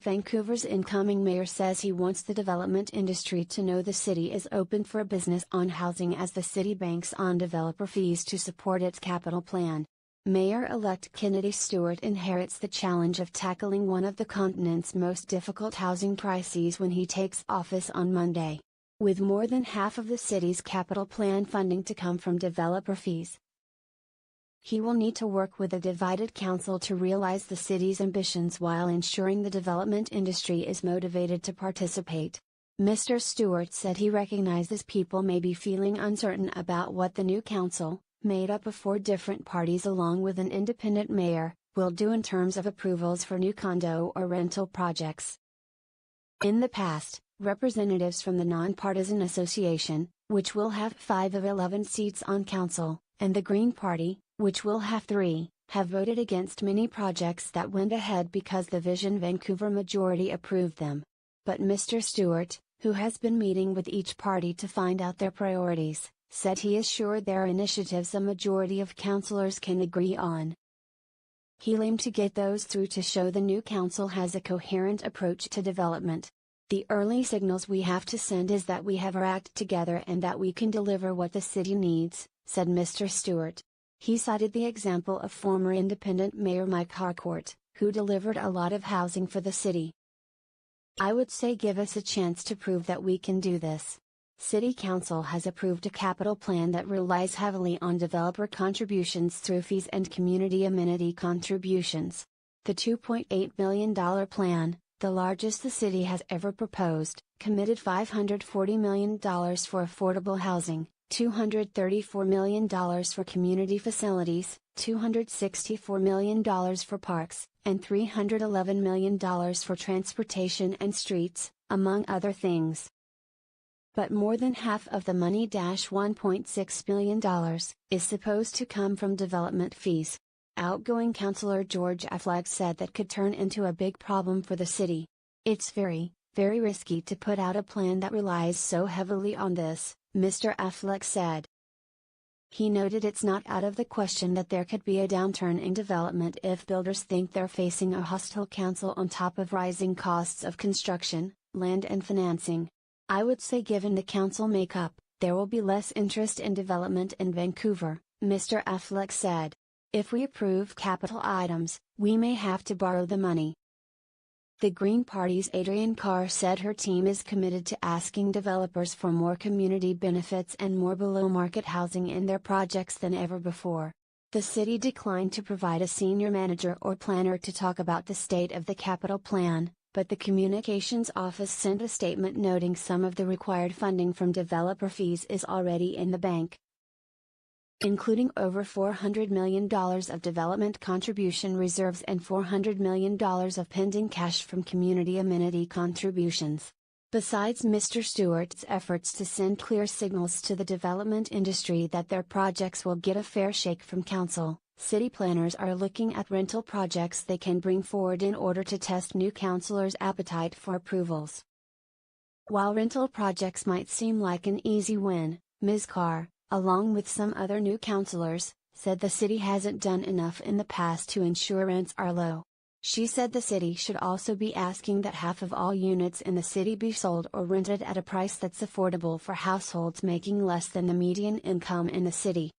Vancouver's incoming mayor says he wants the development industry to know the city is open for business on housing as the city banks on developer fees to support its capital plan. Mayor-elect Kennedy Stewart inherits the challenge of tackling one of the continent's most difficult housing crises when he takes office on Monday. With more than half of the city's capital plan funding to come from developer fees, he will need to work with a divided council to realize the city's ambitions while ensuring the development industry is motivated to participate. Mr. Stewart said he recognizes people may be feeling uncertain about what the new council, made up of 4 different parties along with an independent mayor, will do in terms of approvals for new condo or rental projects. In the past, representatives from the Non-Partisan Association, which will have 5 of 11 seats on council, and the Green Party, which will have 3, have voted against many projects that went ahead because the Vision Vancouver majority approved them. But Mr. Stewart, who has been meeting with each party to find out their priorities, said he is sure there are initiatives a majority of councillors can agree on. He'll aim to get those through to show the new council has a coherent approach to development. The early signals we have to send is that we have our act together and that we can deliver what the city needs, said Mr. Stewart. He cited the example of former independent Mayor Mike Harcourt, who delivered a lot of housing for the city. "I would say give us a chance to prove that we can do this. City Council has approved a capital plan that relies heavily on developer contributions through fees and community amenity contributions. The $2.8 million plan, the largest the city has ever proposed, committed $540 million for affordable housing, $234 million for community facilities, $264 million for parks, and $311 million for transportation and streets, among other things. But more than half of the money, $1.6 billion, is supposed to come from development fees. Outgoing Councillor George Affleck said that could turn into a big problem for the city. "It's very, very risky to put out a plan that relies so heavily on this," Mr. Affleck said. He noted it's not out of the question that there could be a downturn in development if builders think they're facing a hostile council on top of rising costs of construction, land and financing. "I would say given the council makeup, there will be less interest in development in Vancouver," Mr. Affleck said. "If we approve capital items, we may have to borrow the money." The Green Party's Adrienne Carr said her team is committed to asking developers for more community benefits and more below-market housing in their projects than ever before. The city declined to provide a senior manager or planner to talk about the state of the capital plan, but the communications office sent a statement noting some of the required funding from developer fees is already in the bank, including over $400 million of development contribution reserves and $400 million of pending cash from community amenity contributions. Besides Mr. Stewart's efforts to send clear signals to the development industry that their projects will get a fair shake from council, city planners are looking at rental projects they can bring forward in order to test new councillors' appetite for approvals. While rental projects might seem like an easy win, Ms. Carr, along with some other new councillors, said the city hasn't done enough in the past to ensure rents are low. She said the city should also be asking that half of all units in the city be sold or rented at a price that's affordable for households making less than the median income in the city.